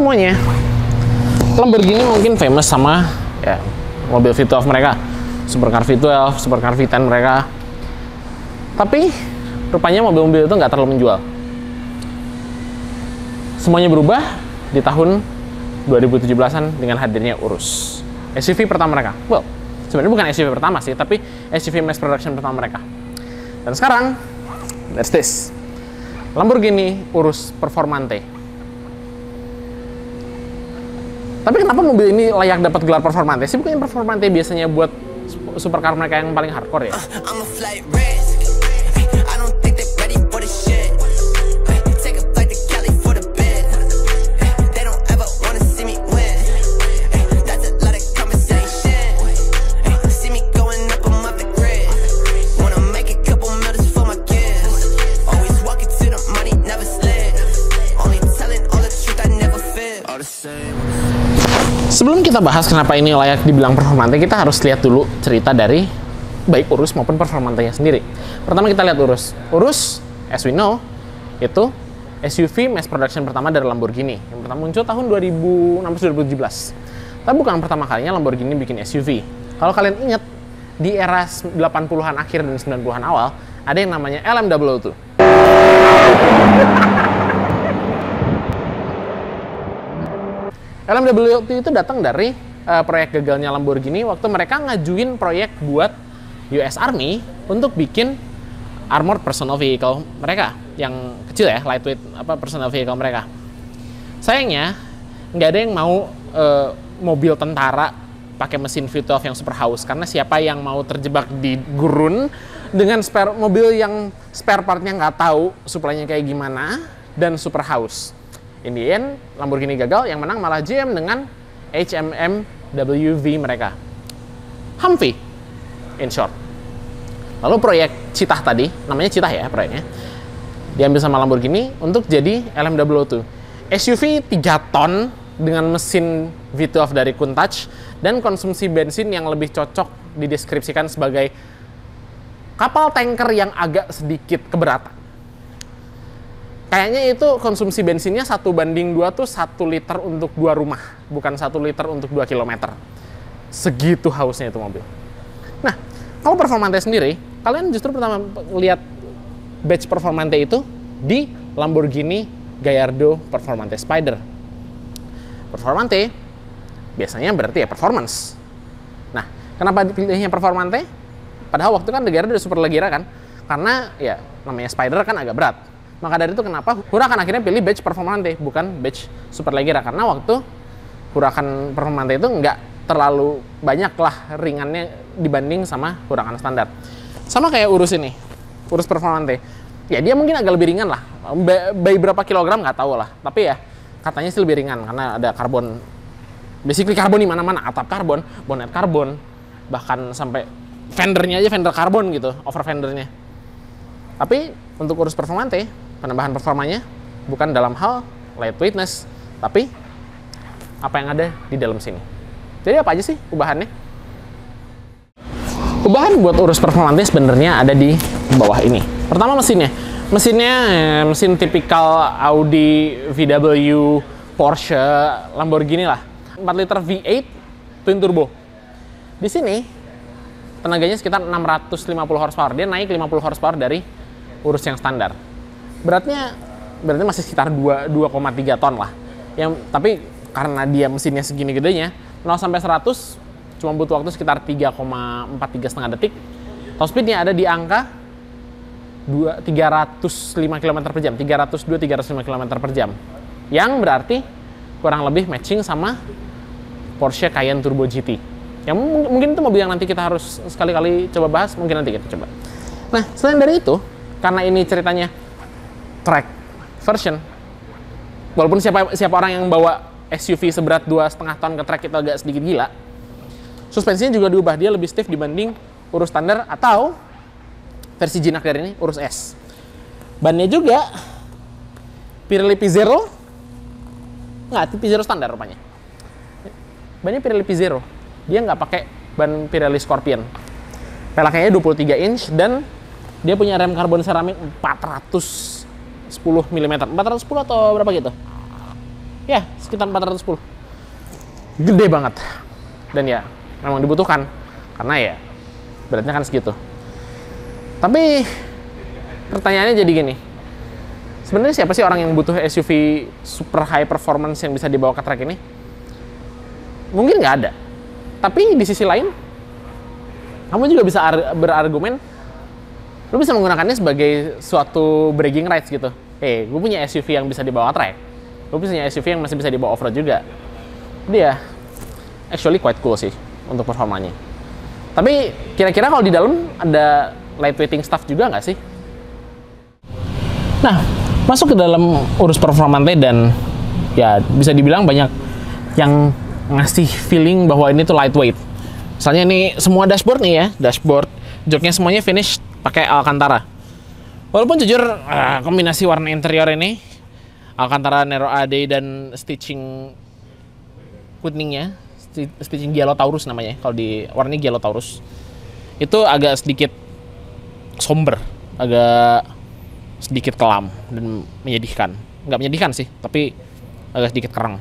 semuanya, Lamborghini mungkin famous sama ya mobil V12 mereka, supercar V12, supercar V10 mereka. Tapi rupanya mobil-mobil itu nggak terlalu menjual. Semuanya berubah di tahun 2017-an dengan hadirnya Urus, SUV pertama mereka. Well, sebenarnya bukan SUV pertama sih, tapi SUV mass production pertama mereka. Dan sekarang, that's this. Lamborghini Urus Performante. Tapi kenapa mobil ini layak dapat gelar Performante sih? Bukannya Performante biasanya buat supercar mereka yang paling hardcore ya? Sebelum kita bahas kenapa ini layak dibilang Performante, kita harus lihat dulu cerita dari baik Urus maupun Performantenya sendiri. Pertama kita lihat Urus. Urus, as we know, itu SUV mass production pertama dari Lamborghini. Yang pertama muncul tahun 2016-2017. Tapi bukan pertama kalinya Lamborghini bikin SUV. Kalau kalian ingat, di era 80-an akhir dan 90-an awal, ada yang namanya LM002. LM002 itu datang dari proyek gagalnya Lamborghini waktu mereka ngajuin proyek buat US Army untuk bikin armored personal vehicle mereka yang kecil ya, lightweight personal vehicle mereka. Sayangnya nggak ada yang mau mobil tentara pakai mesin V12 yang super haus, karena siapa yang mau terjebak di gurun dengan mobil yang spare partnya nggak tahu suplainya kayak gimana dan super haus. In the end, Lamborghini gagal, yang menang malah GM dengan HMM-WV mereka. Humvee, in short. Lalu proyek Cheetah tadi, namanya Cheetah ya proyeknya, diambil sama Lamborghini untuk jadi LM002. SUV 3 ton dengan mesin V12 dari Countach dan konsumsi bensin yang lebih cocok dideskripsikan sebagai kapal tanker yang agak sedikit keberatan. Kayaknya itu konsumsi bensinnya 1:2 tuh 1 liter untuk 2 rumah, bukan 1 liter untuk 2 kilometer. Segitu hausnya itu mobil. Nah, kalau Performante sendiri, kalian justru pertama lihat badge Performante itu di Lamborghini Gallardo Performante Spider. Performante biasanya berarti ya performance. Nah, kenapa dipilihnya Performante? Padahal waktu kan Gallardo udah super Leggera kan? Karena ya namanya Spider kan agak berat. Maka dari itu kenapa Huracan akhirnya pilih badge Performante, bukan badge Super Leggera. Karena waktu Huracan Performante itu nggak terlalu banyak lah ringannya dibanding sama Huracan standar. Sama kayak Urus ini, Urus Performante. Ya dia mungkin agak lebih ringan lah, by berapa kilogram nggak tahu lah. Tapi ya katanya sih lebih ringan karena ada karbon, basically karbon di mana-mana, atap karbon, bonet karbon, bahkan sampai fendernya aja fender karbon gitu, over fendernya. Tapi untuk Urus Performante, penambahan performanya bukan dalam hal lightweightness, tapi apa yang ada di dalam sini. Jadi apa aja sih ubahannya? Ubahan buat Urus Performante sebenarnya ada di bawah ini. Pertama mesinnya. Mesin tipikal Audi, VW, Porsche, Lamborghini lah. 4 liter V8 twin turbo. Di sini tenaganya sekitar 650 horsepower. Dia naik 50 horsepower dari Urus yang standar. Berarti masih sekitar 2,3 ton lah. Tapi karena dia mesinnya segini gedenya, 0 sampai 100 cuma butuh waktu sekitar 3,5 detik. Top speednya ada di angka 305 km per jam, 305 km per jam. Yang berarti kurang lebih matching sama Porsche Cayenne Turbo GT. Yang mungkin itu mobil yang nanti kita harus sekali-kali coba bahas, mungkin nanti kita coba. Nah, selain dari itu, karena ini ceritanya track version, walaupun siapa orang yang bawa SUV seberat 2,5 ton ke track itu agak sedikit gila, suspensinya juga diubah, dia lebih stiff dibanding Urus standar atau versi jinak dari ini, Urus S. Bannya juga Pirelli P Zero, nggak, P Zero standar rupanya. Bannya Pirelli P Zero, dia nggak pakai ban Pirelli Scorpion. Pelaknya 23 inch dan dia punya rem karbon seramik 410 mm. 410 atau berapa gitu? Ya, sekitar 410. Gede banget. Dan ya, memang dibutuhkan. Karena ya, beratnya kan segitu. Tapi, pertanyaannya jadi gini. Sebenarnya siapa sih orang yang butuh SUV super high performance yang bisa dibawa ke track ini? Mungkin nggak ada. Tapi di sisi lain, kamu juga bisa berargumen, lu bisa menggunakannya sebagai suatu bragging rights gitu. Gue punya SUV yang bisa dibawa track. Gue punya SUV yang masih bisa dibawa off-road juga. Dia actually quite cool sih untuk performanya. Tapi kira-kira kalau di dalam ada lightweighting stuff juga nggak sih? Nah, masuk ke dalam urus performante dan ya bisa dibilang banyak yang ngasih feeling bahwa ini tuh lightweight. Misalnya ini semua dashboard nih ya, dashboard joknya semuanya finish pakai Alcantara. Walaupun jujur kombinasi warna interior ini Alcantara Nero AD dan stitching kuningnya, stitching Giallo Taurus namanya, kalau di warnanya Giallo Taurus, itu agak sedikit somber, agak sedikit kelam dan menyedihkan. Nggak menyedihkan sih, tapi agak sedikit kerang.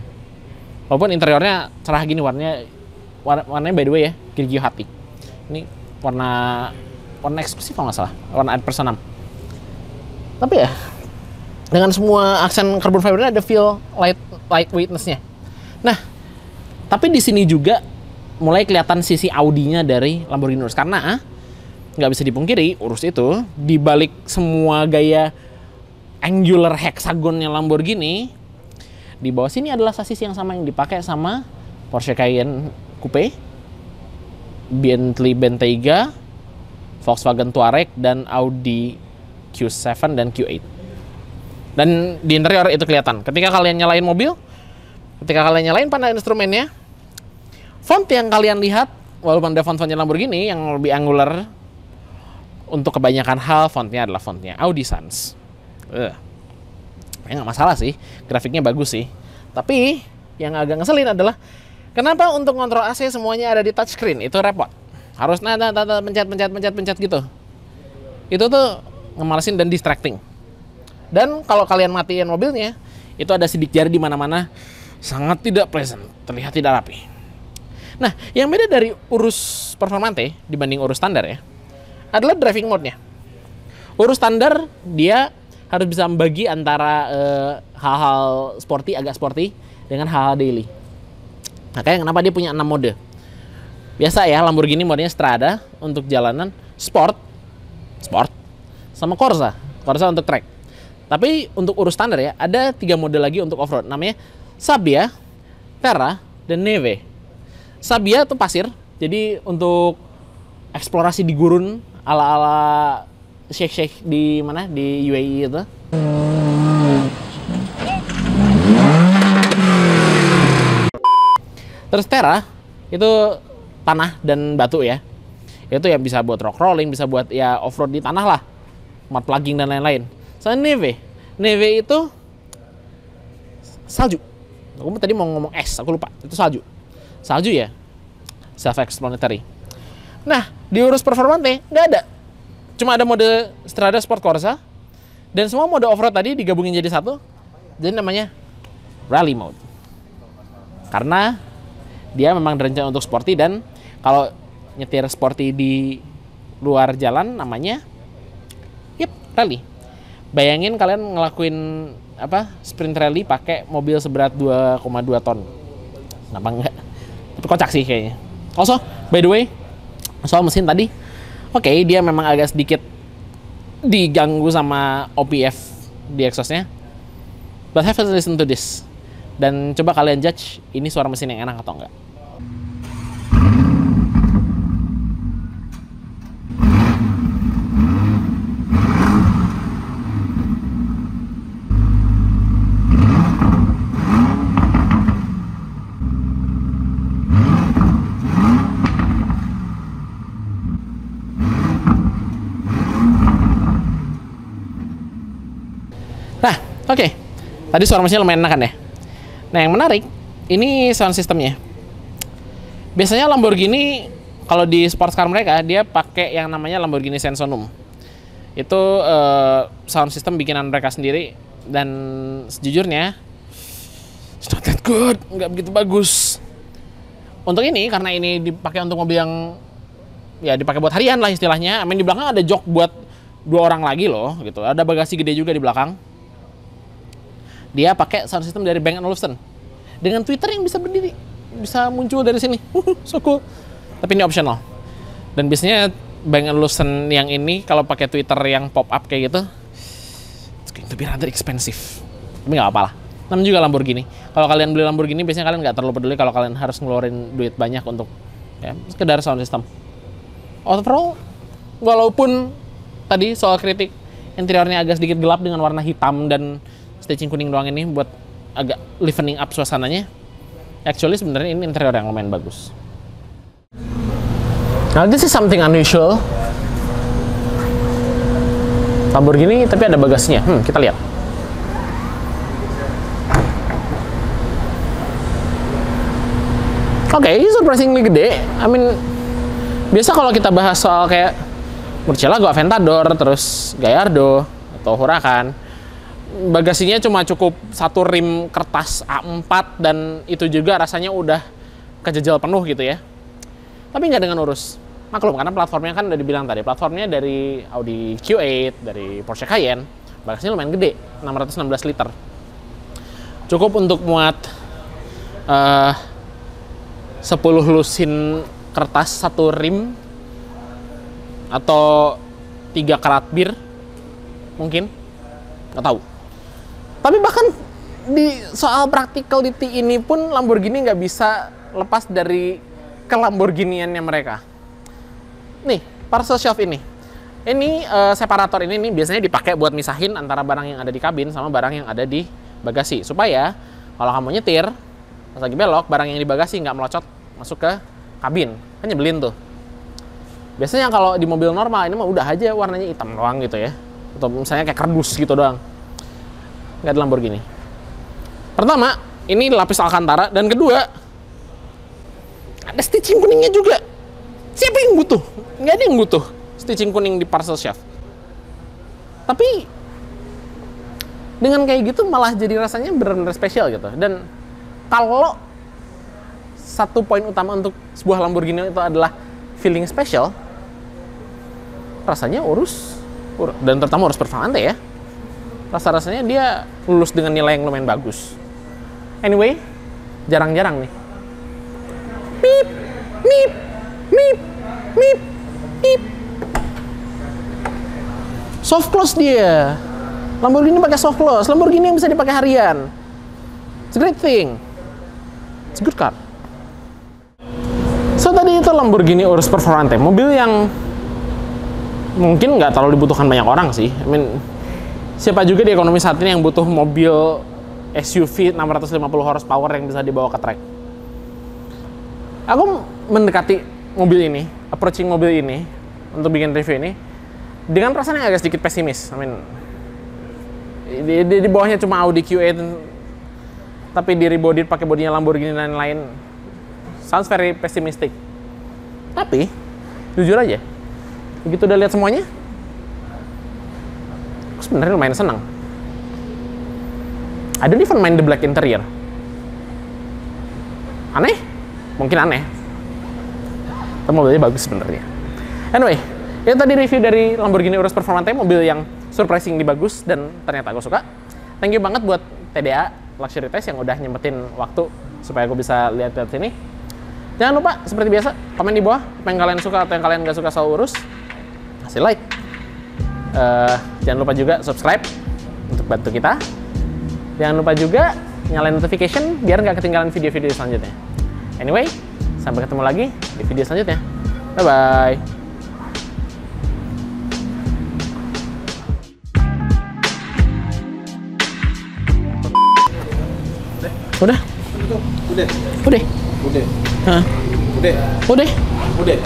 Walaupun interiornya cerah gini, warnanya by the way ya, Grigio Hati. Ini warna eksklusif kalau nggak salah, warna Ad Personam. Tapi ya, dengan semua aksen carbon fibernya ada feel lightweightness-nya. Nah, tapi di sini juga mulai kelihatan sisi Audi-nya dari Lamborghini Urus. Karena nggak bisa dipungkiri, Urus itu di balik semua gaya angular hexagonnya Lamborghini, di bawah sini adalah sasis yang sama yang dipakai sama Porsche Cayenne Coupe, Bentley Bentayga, Volkswagen Touareg, dan Audi Q7 dan Q8. Dan di interior itu kelihatan. Ketika kalian nyalain mobil, ketika kalian nyalain panel instrumennya, font yang kalian lihat, walaupun ada font-fontnya Lamborghini yang lebih angular, untuk kebanyakan hal fontnya adalah fontnya Audi Sans. Nggak masalah sih, grafiknya bagus sih. Tapi yang agak ngeselin adalah kenapa untuk ngontrol AC semuanya ada di touchscreen? Itu repot. Harus pencet gitu. Itu tuh ngemalesin dan distracting. Dan kalau kalian matiin mobilnya, itu ada sidik jari di mana-mana, sangat tidak pleasant, terlihat tidak rapi. Nah, yang beda dari Urus Performante dibanding Urus standar ya, adalah driving mode-nya. Urus standar dia harus bisa membagi antara hal-hal sporty, agak sporty, dengan hal-hal daily. Makanya kenapa dia punya 6 mode. Biasa ya, Lamborghini modenya Strada untuk jalanan, sport, sama Corsa untuk track. Tapi untuk urus standar ya, ada 3 mode lagi untuk off-road. Namanya Sabbia, Terra, dan Neve. Sabbia itu pasir, jadi untuk eksplorasi di gurun ala-ala Sheikh di mana, di UAE itu. Terus Terra itu tanah dan batu ya. Itu yang bisa buat rock rolling, bisa buat ya off-road di tanah lah, mud plugging dan lain-lain. Soalnya Neve itu salju. Aku tadi mau ngomong es, aku lupa. Itu salju ya, self-explanatory. Nah, di Urus Performante nggak ada. Cuma ada mode Strada Sport Corsa, dan semua mode off-road tadi digabungin jadi satu, jadi namanya Rally Mode. Karena dia memang direncanakan untuk sporty, dan kalau nyetir sporty di luar jalan namanya rally. Bayangin kalian ngelakuin sprint rally pakai mobil seberat 2,2 ton. Kenapa enggak? Tapi kocak sih kayaknya. Also, by the way, soal mesin tadi, oke, dia memang agak sedikit diganggu sama OPF di exhaustnya. But have a listen to this. Dan coba kalian judge ini suara mesin yang enak atau enggak. Nah, oke. Tadi suara mesinnya lumayan enak kan ya? Nah, yang menarik, ini sound systemnya. Biasanya Lamborghini, kalau di sports car mereka, dia pakai yang namanya Lamborghini Sensonum. Itu sound system bikinan mereka sendiri, dan sejujurnya, it's not good, nggak begitu bagus. Untuk ini, karena ini dipakai untuk mobil yang ya dipakai buat harian lah istilahnya. Di belakang ada jok buat 2 orang lagi loh, gitu. Ada bagasi gede juga di belakang. Dia pakai sound system dari Bang & Olufsen dengan tweeter yang bisa berdiri, bisa muncul dari sini. So cool. Tapi ini optional. Dan biasanya Bang & Olufsen yang ini kalau pakai tweeter yang pop up kayak gitu, it's going to be rather expensive. Tapi nggak apa-apa lah. Namanya juga Lamborghini. Kalau kalian beli Lamborghini, biasanya kalian nggak terlalu peduli kalau kalian harus ngeluarin duit banyak untuk ya sekedar sound system. Overall, walaupun tadi soal kritik interiornya agak sedikit gelap dengan warna hitam dan stitching kuning doang ini buat agak livening up suasananya, actually sebenarnya ini interior yang lumayan bagus. Now this is something unusual. Lamborghini tapi ada bagasinya. Kita lihat. Oke, ini surprisingly gede. Biasa kalau kita bahas soal kayak Murcielago, Aventador, terus Gallardo atau Huracan, bagasinya cuma cukup 1 rim kertas A4 dan itu juga rasanya udah kejejel penuh gitu ya. Tapi nggak dengan urus. Maklum, karena platformnya kan udah dibilang tadi, platformnya dari Audi Q8, dari Porsche Cayenne, bagasinya lumayan gede, 616 liter. Cukup untuk muat 10 lusin kertas 1 rim atau 3 karat bir mungkin, nggak tahu. Tapi bahkan di soal practicality ini pun Lamborghini nggak bisa lepas dari kelamborghiniannya mereka. Nih, parcel shelf ini separator ini nih biasanya dipakai buat misahin antara barang yang ada di kabin sama barang yang ada di bagasi, supaya kalau kamu nyetir pas lagi belok, barang yang di bagasi nggak melocot masuk ke kabin. Kan nyebelin tuh. Biasanya kalau di mobil normal ini mah udah aja warnanya hitam doang gitu ya. Atau misalnya kayak kardus gitu doang. Nggak ada Lamborghini. Pertama, ini lapis Alcantara. Dan kedua, ada stitching kuningnya juga. Siapa yang butuh? Nggak ada yang butuh stitching kuning di parcel shaft. Tapi dengan kayak gitu malah jadi rasanya benar-benar spesial gitu. Dan kalau satu poin utama untuk sebuah Lamborghini itu adalah feeling special, rasanya urus dan terutama urus Performante ya. Rasa-rasanya dia lulus dengan nilai yang lumayan bagus. Anyway, jarang-jarang nih. Mip, mip, mip, mip, mip. Soft close dia. Lamborghini pakai soft close. Lamborghini yang bisa dipakai harian. It's a great thing. It's a good car. So tadi itu Lamborghini Urus Performante, mobil yang mungkin nggak terlalu dibutuhkan banyak orang sih. Siapa juga di ekonomi saat ini yang butuh mobil SUV 650 horsepower yang bisa dibawa ke track. Aku mendekati mobil ini, approaching mobil ini untuk bikin review ini dengan perasaan yang agak sedikit pesimis. Di bawahnya cuma Audi Q8 tapi di rebodied pakai bodinya Lamborghini dan lain-lain. Sounds very pessimistic. Tapi jujur aja, begitu udah lihat semuanya, aku sebenarnya lumayan senang. I don't even mind the black interior. Aneh? Mungkin aneh. Tapi mobilnya bagus sebenarnya. Anyway, itu tadi review dari Lamborghini Urus Performante, mobil yang surprisingly bagus dan ternyata aku suka. Thank you banget buat TDA Luxury Taste yang udah nyempetin waktu supaya aku bisa lihat-lihat sini. Jangan lupa, seperti biasa, komen di bawah apa yang kalian suka atau yang kalian nggak suka soal Urus. Kasih like. Jangan lupa juga subscribe untuk bantu kita. Jangan lupa juga nyalain notification biar nggak ketinggalan video-video selanjutnya. Anyway, sampai ketemu lagi di video selanjutnya. Bye-bye. Udah? Udah. Udah. Udah. Hah? Udah. Udah. Udah.